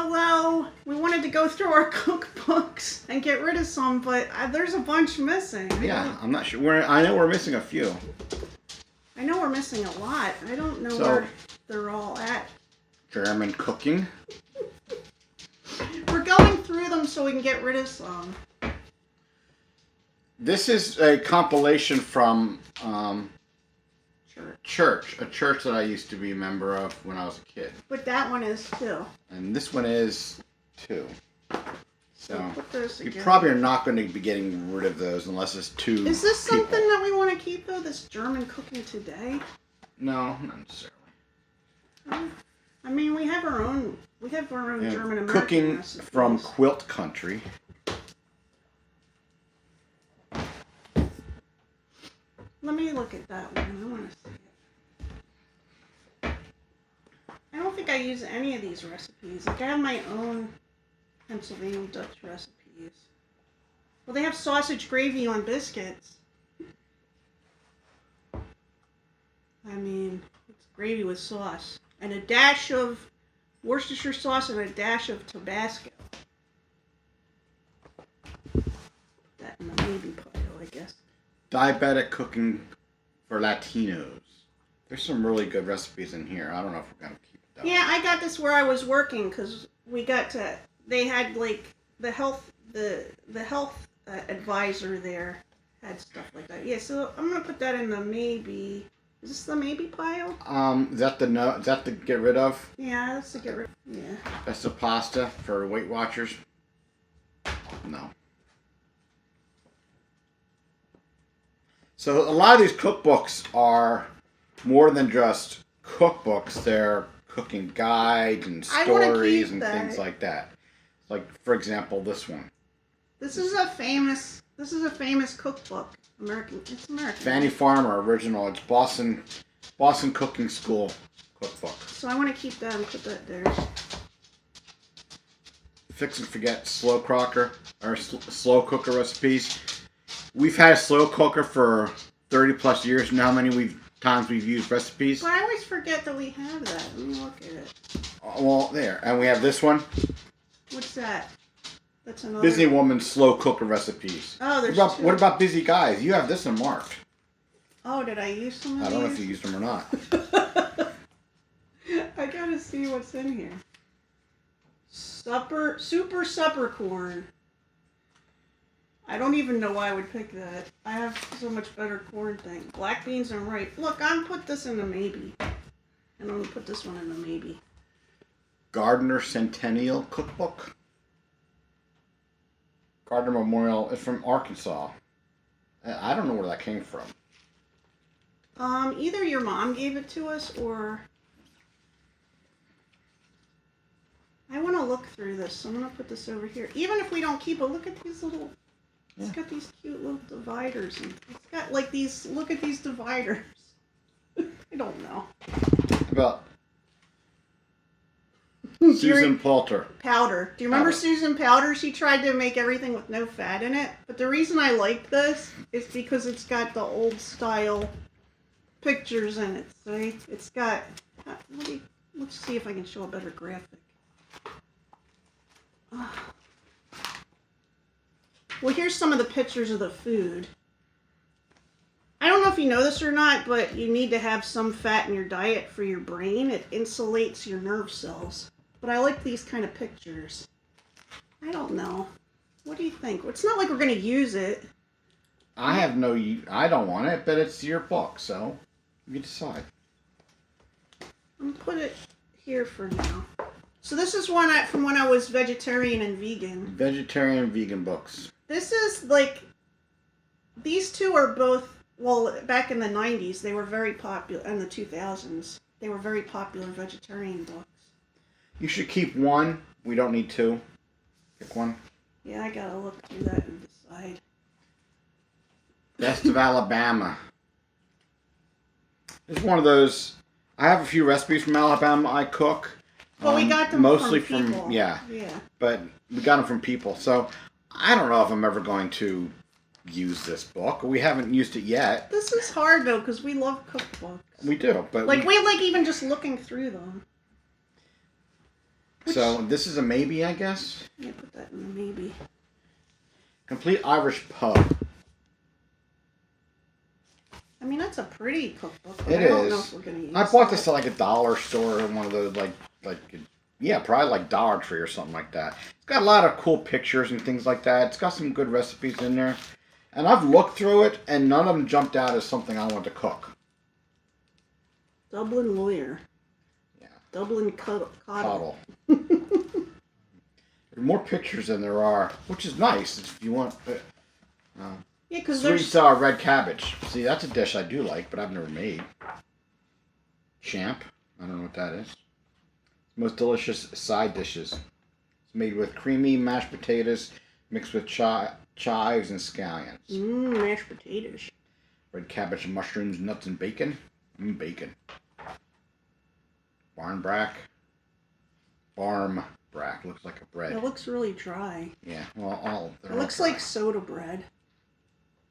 hello. We wanted to go through our cookbooks and get rid of some, but there's a bunch missing. Yeah, I'm not sure. I know we're missing a few. I know we're missing a lot. I don't know where they're all at. German cooking. We're going through them so we can get rid of some. This is a compilation from a church that I used to be a member of when I was a kid. But that one is too. And this one is too. So you together. probably are not going to be getting rid of those unless it's two. Is this something that we want to keep though? This German cooking today? No, not necessarily. I mean, we have our own. We have our own German American cooking recipes. from Quilt Country. Let me look at that one. I want to see it. I don't think I use any of these recipes. Like I have my own Pennsylvania Dutch recipes. Well, they have sausage gravy on biscuits. I mean, it's gravy with sauce. And a dash of Worcestershire sauce and a dash of Tabasco. That in the maybe pile, I guess. Diabetic cooking for Latinos. There's some really good recipes in here. I don't know if we're going to keep it. Yeah, I got this where I was working because we got to. They had like the health advisor there had stuff like that. Yeah, so I'm gonna put that in the maybe. Is this the maybe pile? Is that the no? Is that the get rid of? Yeah, that's the get rid. Yeah. That's the pasta for Weight Watchers. No. So a lot of these cookbooks are more than just cookbooks. They're cooking guides and stories and things like that. Like for example, this one. This is a famous cookbook. It's American. Fannie Farmer original. It's Boston Cooking School cookbook. So I want to keep that and put that there. Fix and forget slow cooker recipes. We've had a slow cooker for 30 plus years. Now how many times we've used recipes? But I always forget that we have that. Let me look at it. Well, there. And we have this one. What's that? That's another. Busy Woman slow cooker recipes. Oh, there's two. What about Busy Guys? You have this one marked. Oh, did I use some of these? I don't know if you used them or not. I gotta see what's in here. Super supper corn. I don't even know why I would pick that. I have so much better corn thing. Black beans and rice. Look, I'm put this in the maybe. And I'm gonna put this one in the maybe. Gardner Centennial Cookbook. Gardner Memorial is from Arkansas. I don't know where that came from. Either your mom gave it to us or I want to look through this. So I'm gonna put this over here. Even if we don't keep it, look at these little. It's got these cute little dividers, and it's got like these. Look at these dividers. I don't know. About Susan Powter. Powter. Do you remember Susan Powter? She tried to make everything with no fat in it. But the reason I like this is because it's got the old style pictures in it. See? It's got. Let's see if I can show a better graphic. Well, here's some of the pictures of the food. I don't know if you know this or not, but you need to have some fat in your diet for your brain. It insulates your nerve cells. But I like these kind of pictures. I don't know. What do you think? It's not like we're going to use it. I don't want it, but it's your book, so you decide. I'm going to put it here for now. So this is one from when I was vegetarian and vegan. Vegetarian and vegan books. This is like, these two are both, well, back in the 90s, they were very popular, in the 2000s, they were very popular vegetarian books. You should keep one. We don't need two. Pick one. Yeah, I gotta look through that and decide. Best of Alabama. It's one of those, I have a few recipes from Alabama I cook. Well, we got them mostly from people. Yeah. But we got them from people. So I don't know if I'm ever going to use this book. We haven't used it yet. This is hard though, because we love cookbooks. We do, but we like even just looking through them. So this is a maybe, I guess. Yeah, put that in the maybe. Complete Irish Pub. I mean, that's a pretty cookbook. But It I don't is. know if we're gonna use I bought this at like a dollar store or one of those probably like Dollar Tree or something like that. It's got a lot of cool pictures and things like that. It's got some good recipes in there. And I've looked through it, and none of them jumped out as something I want to cook. Dublin Lawyer. Yeah. Dublin Coddle. There are more pictures than there are, which is nice if you want. Yeah, because sweet there's... and sour red cabbage. See, that's a dish I do like, but I've never made. Champ. I don't know what that is. Most delicious side dishes. It's made with creamy mashed potatoes mixed with chives and scallions. Mashed potatoes. Red cabbage, mushrooms, nuts, and bacon. Bacon. Barn brack. Barm brack. Looks like a bread. It looks really dry. Yeah, well, it looks like soda bread.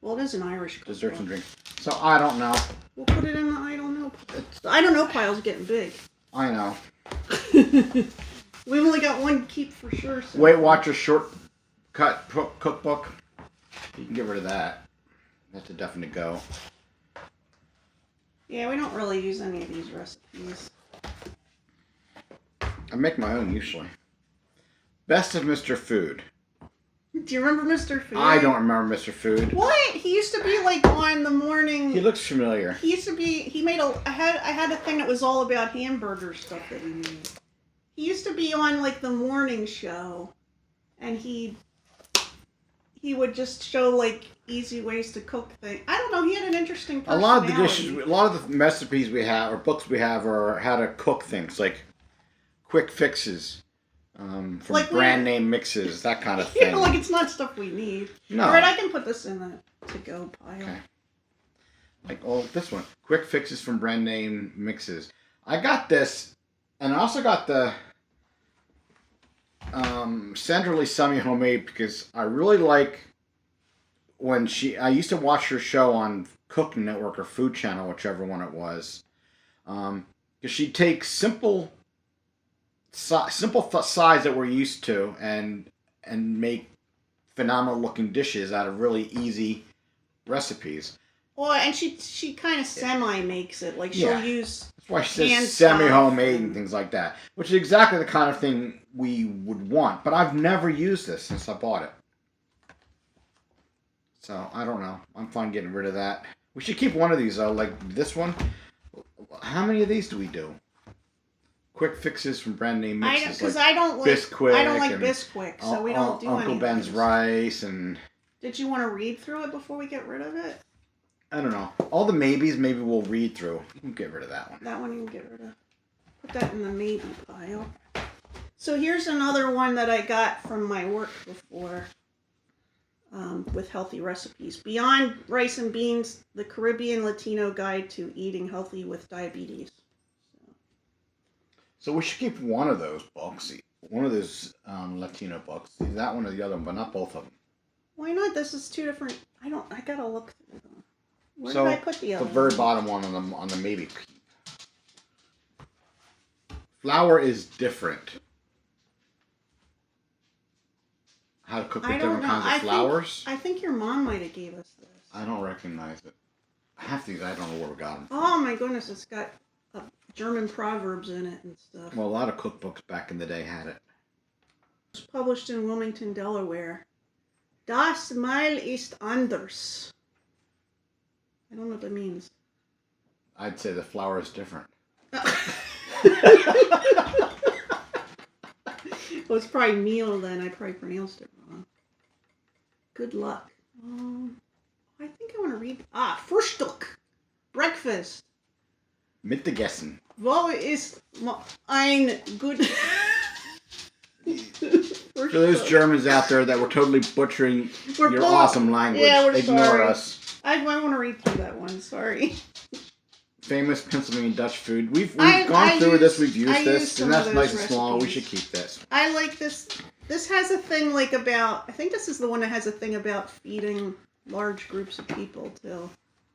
Well, it is an Irish cookbook. Desserts and drinks. So, I don't know. We'll put it in the I don't know. The I don't know pile's getting big. I know. We've only got one keep for sure. So. Weight Watchers shortcut cookbook. You can get rid of that. That's a definite go. Yeah, we don't really use any of these recipes. I make my own usually. Best of Mr. Food. Do you remember Mr. Food? I don't remember Mr. Food. What? He used to be like on the morning. He looks familiar. He used to be. He made a. I had a thing that was all about hamburger stuff that he made. He used to be on like the morning show, and he would just show like easy ways to cook things. I don't know. He had an interesting personality. A lot of the dishes, a lot of the recipes we have or books we have are how to cook things like quick fixes. From like brand name mixes, that kind of thing. Yeah, like it's not stuff we need. No. Alright, I can put this in the to-go pile. Okay. Like, this one. Quick fixes from brand name mixes. I got this, and I also got the Sandra Lee semi-homemade because I really like when I used to watch her show on Cooking Network or Food Channel, whichever one it was. Because she'd take simple sides that we're used to and make phenomenal looking dishes out of really easy recipes. Well, and she kind of semi makes it, like she'll use. That's why she says semi-homemade and things like that, which is exactly the kind of thing we would want. But I've never used this since I bought it, so I don't know. I'm fine getting rid of that. We should keep one of these though, like this one. How many of these do we do? Quick fixes from brand name mixes. Because I don't like Bisquick. I don't like Bisquick, so we don't do Uncle Ben's rice and. Did you want to read through it before we get rid of it? I don't know. All the maybes, maybe we'll read through. You can get rid of that one. That one you can get rid of. Put that in the maybe pile. So here's another one that I got from my work before. With healthy recipes. Beyond Rice and Beans, the Caribbean Latino Guide to Eating Healthy with Diabetes. So we should keep one of those books, one of those Latino books, that one or the other one, but not both of them. Why not? This is two different. I gotta look through them. Where So did I put the other the very one? bottom one on the maybe. Flour is different. How to cook with different kinds of flours. I think your mom might have gave us this. I don't recognize it. Half these I don't know where we got them from. Oh my goodness, it's got German proverbs in it and stuff. Well, a lot of cookbooks back in the day had it. It was published in Wilmington, Delaware. Das Mehl ist anders. I don't know what that means. I'd say the flour is different. Well, it's probably meal then. I probably pronounced it wrong. Good luck. I think I want to read. Frühstück. Breakfast. Mittagessen. Wo ist ein good... For those Germans out there that were totally butchering your awesome language, ignore sorry. us. I want to read through that one. Sorry. Famous Pennsylvania Dutch food. We've gone through this. We've used this, and that's nice and small. We should keep this. I like this. This has a thing like about. I think this is the one that has a thing about feeding large groups of people too.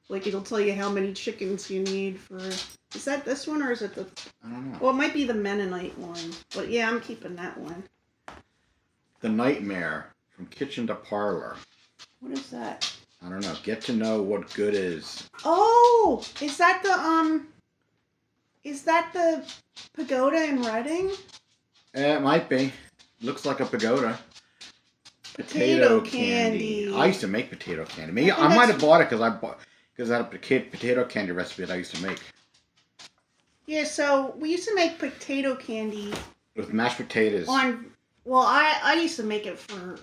Like, it'll tell you how many chickens you need for... Is that this one, or is it the... I don't know. Well, it might be the Mennonite one. But yeah, I'm keeping that one. The Nightmare, From Kitchen to Parlor. What is that? I don't know. Get to know what good is. Oh! Is that the, Is that the Pagoda in Reading? It might be. Looks like a pagoda. Potato candy. I used to make potato candy. Maybe I might have bought it because I had a potato candy recipe that I used to make. Yeah, so we used to make potato candy With mashed potatoes. Well, I used to make it for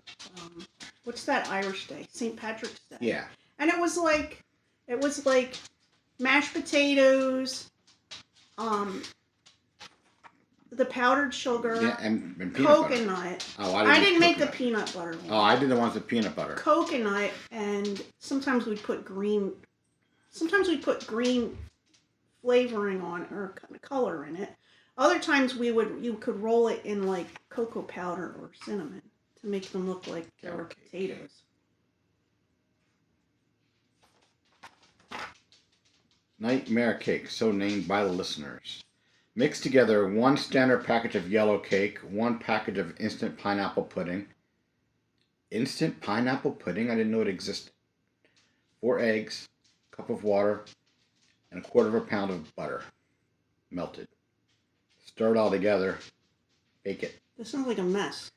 what's that Irish Day? St. Patrick's Day. Yeah. And it was like mashed potatoes, the powdered sugar, Yeah, and peanut coconut. butter. Oh, I didn't make the peanut butter one. Oh, I did the ones with peanut butter. Coconut, and sometimes we'd put green flavoring on, or color in it. Other times you could roll it in like cocoa powder or cinnamon to make them look like they were potatoes. Nightmare cake, so named by the listeners. Mix together 1 standard package of yellow cake, 1 package of instant pineapple pudding. Instant pineapple pudding? I didn't know it existed. 4 eggs, cup of water, and 1/4 pound of butter. Melted. Stir it all together. Bake it. This sounds like a mess.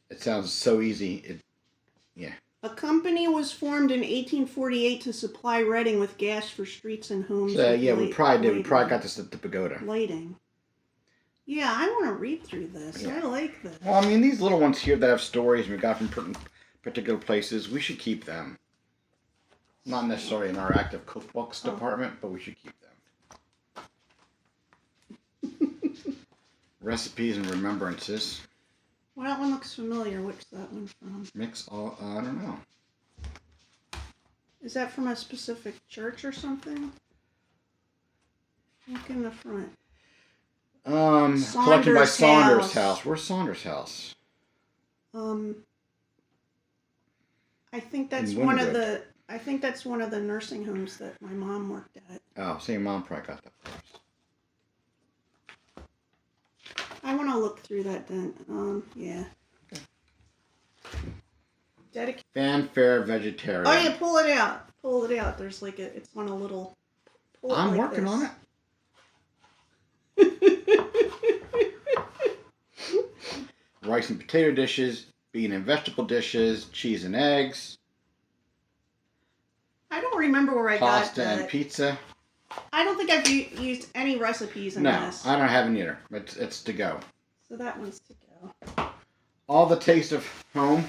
It sounds so easy. Yeah. A company was formed in 1848 to supply Reading with gas for streets and homes. Yeah, we probably did. We probably got this at the Pagoda. Lighting. Yeah, I want to read through this. Yeah. I like this. Well, I mean, these little ones here that have stories we got from particular places, we should keep them. Not necessarily in our active cookbooks department, but we should keep them. Recipes and remembrances. Well, that one looks familiar. What's that one from? I don't know. Is that from a specific church or something? Look in the front. Collected by Saunders House. Where's Saunders House? I think that's one of the nursing homes that my mom worked at. Oh, so your mom probably got that first. I want to look through that then. Yeah. Okay. Fanfare vegetarian. Oh yeah, pull it out. Pull it out. There's like it's on a little. I'm working on it. Rice and potato dishes, bean and vegetable dishes, cheese and eggs. I don't remember where I got that. Pasta and pizza. I don't think I've used any recipes in this. No, I don't have any either. It's to go. So that one's to go. All the Taste of Home.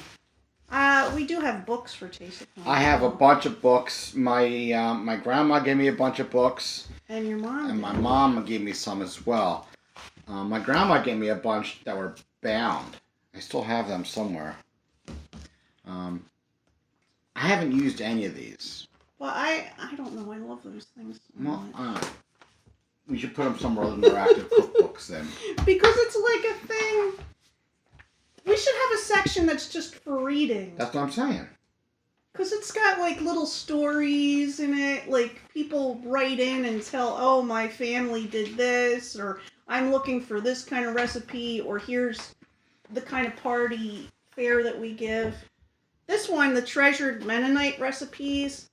We do have books for Taste of Home. I have a bunch of books. My grandma gave me a bunch of books. And your mom. And my mom gave me some as well. My grandma gave me a bunch that were bound. I still have them somewhere. I haven't used any of these. Well, I don't know. I love those things so much. We should put them somewhere other than our active cookbooks then. Because it's like a thing. We should have a section that's just for reading. That's what I'm saying. Because it's got like little stories in it. Like people write in and tell, oh, my family did this, or I'm looking for this kind of recipe, or here's the kind of party fare that we give. This one, the Treasured Mennonite Recipes,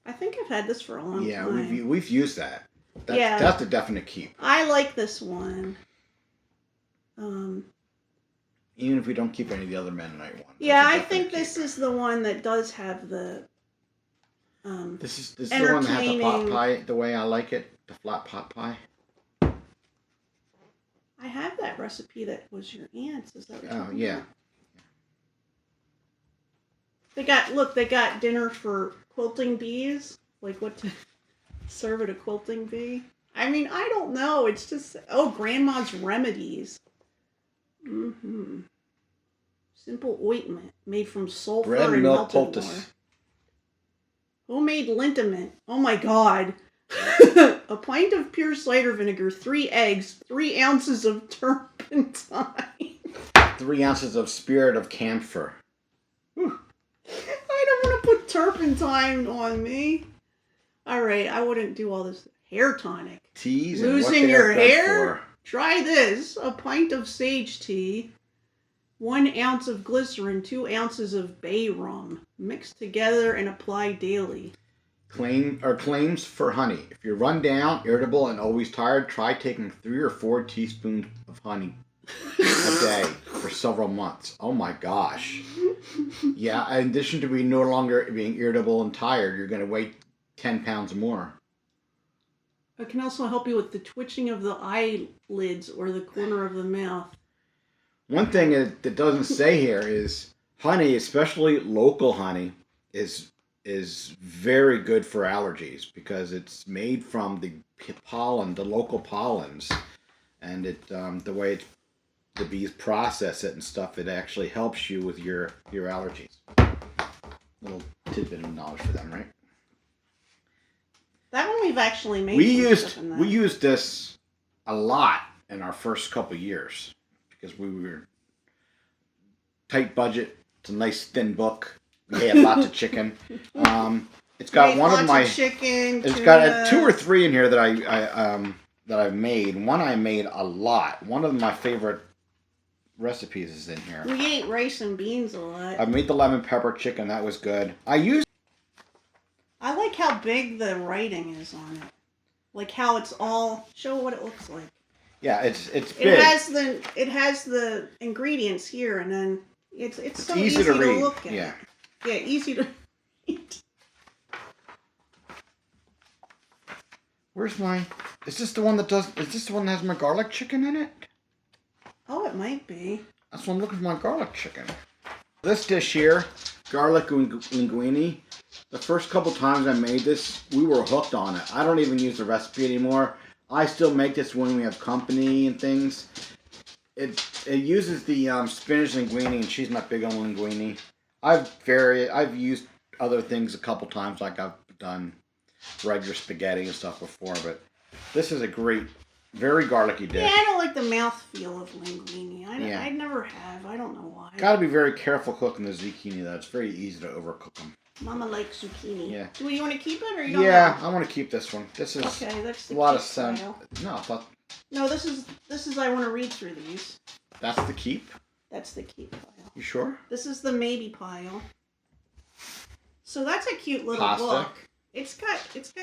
I think I've had this for a long time. Yeah, we've used that. That's a definite keep. I like this one. Even if we don't keep any of the other Mennonite ones. Yeah, I think this is the one that does have the This is the one that has the pot pie the way I like it. The flat pot pie. I have that recipe that was your aunt's. Is that what you're yeah. about? They got dinner for quilting bees. Like what to serve at a quilting bee. I mean, I don't know. It's just, Grandma's Remedies. Mm-hmm. Simple ointment made from sulfur Bread, and milk, melted poultice. water. Homemade liniment. Oh my God. A pint of pure cider vinegar, 3 eggs, 3 ounces of turpentine. 3 ounces of spirit of camphor. Whew. I don't want to put turpentine on me. All right, I wouldn't do all this hair tonic. Teas and what Losing they your are good hair? for. Try this. A pint of sage tea, 1 ounce of glycerin, 2 ounces of bay rum. Mix together and apply daily. Claims for honey. If you're run down, irritable, and always tired, try taking 3 or 4 teaspoons of honey a day for several months. Oh my gosh. Yeah, in addition to being no longer being irritable and tired, you're going to weigh 10 pounds more. It can also help you with the twitching of the eyelids or the corner of the mouth. One thing that doesn't say here is honey, especially local honey, is very good for allergies because it's made from the pollen, the local pollens, and it the way the bees process it and stuff, it actually helps you with your allergies. Little tidbit of knowledge for them, right? That one we've actually made. We used this a lot in our first couple years because we were tight budget. It's a nice thin book. We had lots of chicken. It's got chicken. It's got 2 or 3 in here that I've made. One I made a lot. One of my favorite recipes is in here. We ate rice and beans a lot. I made the lemon pepper chicken. That was good. I like how big the writing is on it. Like how it's all. Show what it looks like. Yeah, it's big. It has the ingredients here, and then it's so easy to read. Look at. Yeah. Yeah, easy to read. Where's my? Is this the one that has my garlic chicken in it? Oh, it might be. That's what I'm looking for, my garlic chicken. This dish here, garlic linguine. The first couple times I made this, we were hooked on it. I don't even use the recipe anymore. I still make this when we have company and things. It uses the spinach linguine, and she's not big on linguine. I've used other things a couple times, like I've done regular spaghetti and stuff before, but this is a great, very garlicky dish. Yeah, I don't like the mouthfeel of linguine. I never have. I don't know why. Got to be very careful cooking the zucchini, though. It's very easy to overcook them. Mama likes zucchini. Yeah. Do you want to keep it or you don't? Yeah, I want to keep this one. This is okay. That's the a lot of file. sense. No, I thought. No, this is. I want to read through these. That's the keep. That's the keep pile. You sure? This is the maybe pile. So that's a cute little Pasta. book. It's got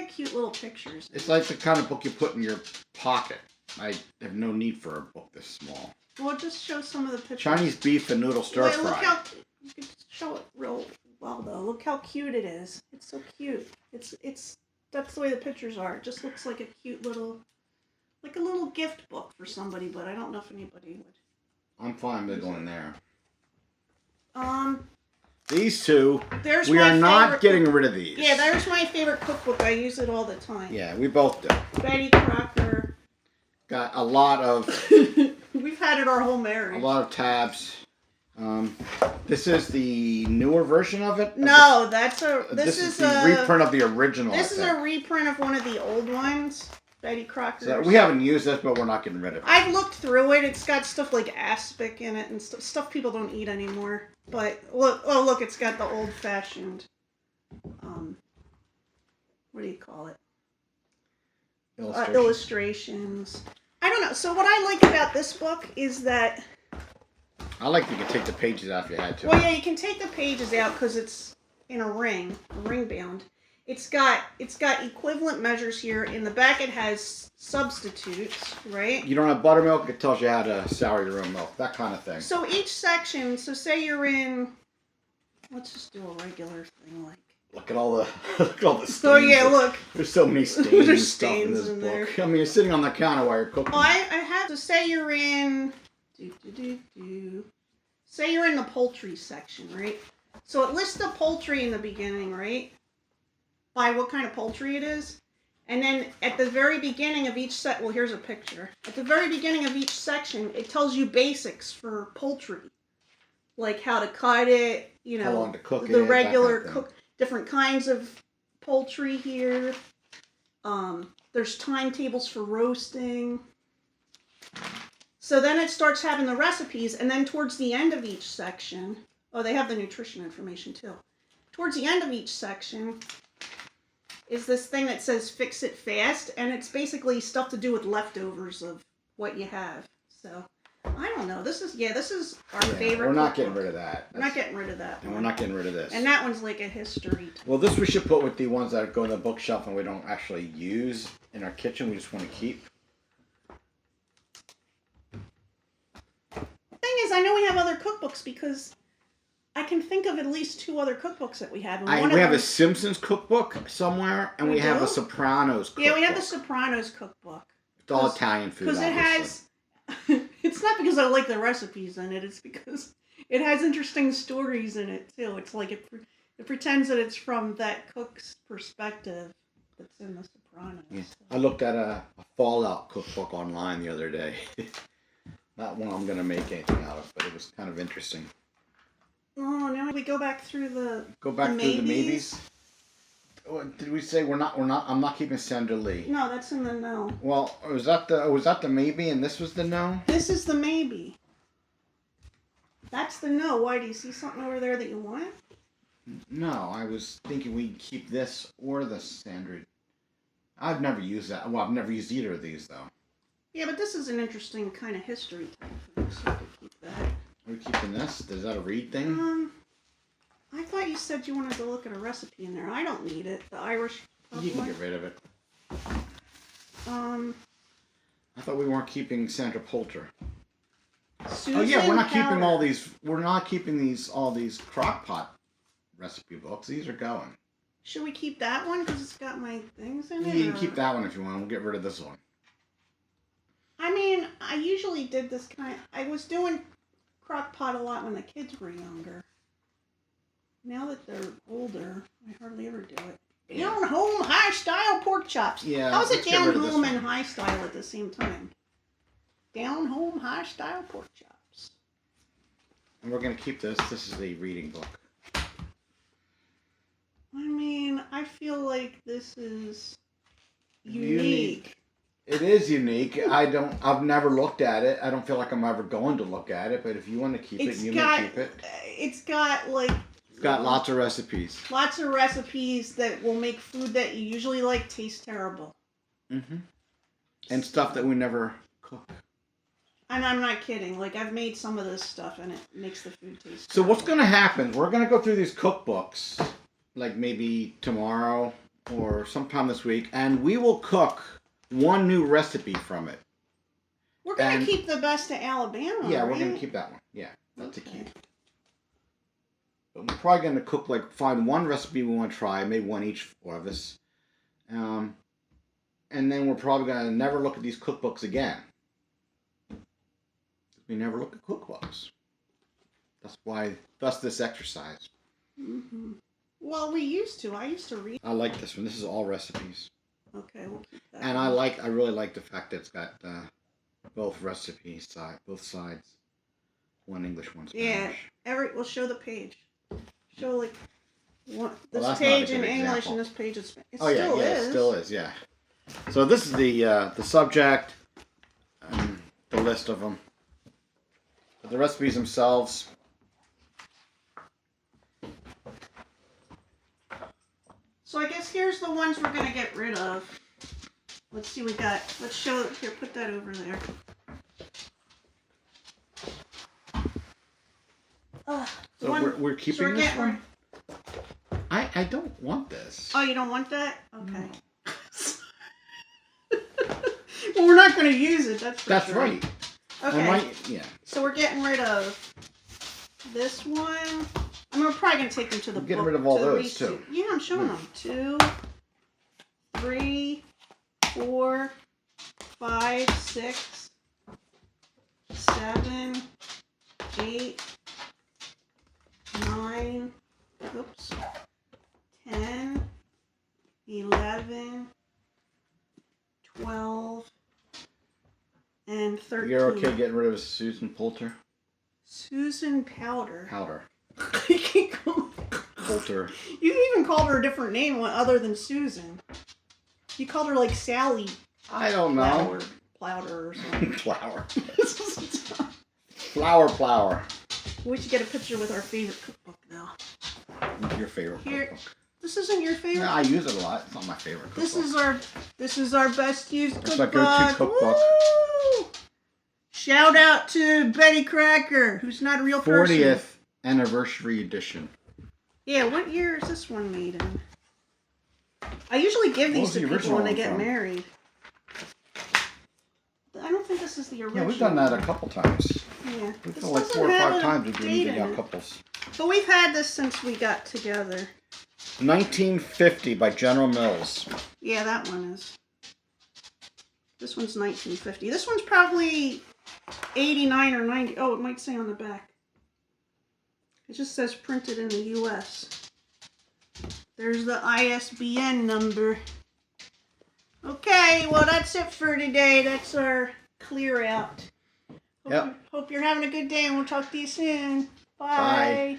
cute little pictures. It's like the kind of book you put in your pocket. I have no need for a book this small. Well, just show some of the pictures. Chinese beef and noodle stir fry. Look how you can show it real well though. Look how cute it is. It's so cute. It's that's the way the pictures are. It just looks like a cute little, like a little gift book for somebody. But I don't know if anybody would. I'm fine with going there. We These two, we are not getting rid of these. Yeah, there's my favorite cookbook. I use it all the time. Yeah, we both do. Betty Crocker. Got a lot of. We've had it our whole marriage. A lot of tabs. This is the newer version of it. No, this is the reprint of the original. This is a reprint of one of the old ones. Betty Crocker. So we haven't used this, but we're not getting rid of it. I've looked through it. It's got stuff like aspic in it and stuff people don't eat anymore. But look, it's got the old-fashioned. What do you call it? Illustrations. I don't know. So what I like about this book is that. I like you can take the pages out if you had to. Well, yeah, you can take the pages out because it's in a ring bound. It's got equivalent measures here. In the back, it has substitutes, right? You don't have buttermilk. It tells you how to sour your own milk, that kind of thing. So each section. So say you're in. Let's just do a regular thing like. Look at all the stains. Oh yeah, look. There's so many stains. There's and stuff stains in this in book. there. I mean, you're sitting on the counter while you're cooking. Oh, I have to say you're in. Say you're in the poultry section, right? So it lists the poultry in the beginning, right? By what kind of poultry it is. And then at the very beginning of each well, here's a picture. At the very beginning of each section, it tells you basics for poultry. Like how to cut it, how long to cook the it, regular that kind of cook, different kinds of poultry here. There's timetables for roasting. So then it starts having the recipes, and then towards the end of each section, they have the nutrition information too. Towards the end of each section, is this thing that says "Fix It Fast," and it's basically stuff to do with leftovers of what you have. So I don't know. This is our favorite. We're not cookbook. getting rid of that. We're not getting rid of that. And we're not getting rid of this. And that one's like a history. Well, this we should put with the ones that go in the bookshelf and we don't actually use in our kitchen. We just want to keep. The thing is, I know we have other cookbooks because I can think of at least 2 other cookbooks that we have. And We have a Simpsons cookbook somewhere, and we have a Sopranos cookbook. Yeah, we have the Sopranos cookbook. It's all Italian food, because it has. It's not because I like the recipes in it. It's because it has interesting stories in it too. It's like it pretends that it's from that cook's perspective that's in the Sopranos. Yeah. I looked at a Fallout cookbook online the other day. Not one I'm going to make anything out of, but it was kind of interesting. Oh, now we go back through the through the maybes. Did we say I'm not keeping Sandra Lee. No, that's in the no. Well, was that the maybe and this was the no? This is the maybe. That's the no. Why, do you see something over there that you want? No, I was thinking we'd keep this or the Sandra. I've never used that. Well, I've never used either of these though. Yeah, but this is an interesting kind of history type thing, so we could keep that. Are we keeping this? Is that a read thing? I thought you said you wanted to look at a recipe in there. I don't need it. The Irish puff You can one. get rid of it. I thought we weren't keeping Sandra Poulter. Susan Oh yeah, we're not keeping Powter. all these. We're not keeping all these crock pot recipe books. These are going. Should we keep that one because it's got my things in it? You can keep that one if you want. We'll get rid of this one. I mean, I usually did this I was doing crock pot a lot when the kids were younger. Now that they're older, I hardly ever do it. Down home, high style pork chops. Yeah. How is it let's get down rid of this home one. and high style at the same time? Down home, high style pork chops. And we're gonna keep this. This is a reading book. I mean, I feel like this is unique. It is unique. I've never looked at it. I don't feel like I'm ever going to look at it. But if you want to keep it, you may keep it. It's got like. It's got lots of recipes. Lots of recipes that will make food that you usually like taste terrible. Mhm. And stuff that we never cook. And I'm not kidding. Like, I've made some of this stuff and it makes the food taste So what's terrible. going to happen? We're going to go through these cookbooks, like maybe tomorrow or sometime this week, and we will cook one new recipe from it. We're going to keep the best of Alabama, Yeah, right? we're going to keep that one. Yeah, that's a Okay. key. But we're probably going to cook, find one recipe we want to try, maybe one each of us. And then we're probably going to never look at these cookbooks again. We never look at cookbooks. Thus this exercise. Mm-hmm. Well, we used to. I used to read. I like this one. This is all recipes. Okay, we'll keep that. And I really like the fact that it's got both recipes, both sides. One English, one Spanish. Yeah, we'll show the page. Show this that's not a page in good English example. and this page in Spanish. It It still is, yeah. So this is the subject, the list of them. But the recipes themselves. So I guess here's the ones we're gonna get rid of. Let's see, let's show, here, put that over there. So we're keeping this getting one? I don't want this. Oh, you don't want that? Okay. Well, we're not gonna use it, that's for That's sure. right. Okay. Yeah. So we're getting rid of this one. I mean, we're probably going to take them to the We're getting book, rid of all to the those, receipt. too. Yeah, I'm showing them. 2, 3, 4, 5, 6, 7, 8, 9, 10, 11, 12, and 13. You're okay getting rid of Susan Poulter? Susan Powter. Powder. You Poulter. even called her a different name other than Susan. You called her like Sally I don't know. Plowder or something. Flour. Flour. We should get a picture with our favorite cookbook though. Your favorite Here. cookbook. This isn't your favorite? Yeah, I use it a lot. It's not my favorite cookbook. This is our best used cookbook. It's our go-to cookbook. Woo! Shout out to Betty Cracker, who's not a real person. 40th anniversary edition. Yeah, what year is this one made in? I usually give these to people when they get married. I don't think this is the original. Yeah, we've done that a couple times. Yeah. We've done like 4 or 5 times we've been giving out couples. But we've had this since we got together. 1950 by General Mills. Yeah, that one is. This one's 1950. This one's probably 89 or 90. Oh, it might say on the back. It just says printed in the U.S. There's the ISBN number. Okay, well that's it for today. That's our clear out. Hope you're having a good day and we'll talk to you soon. Bye. Bye.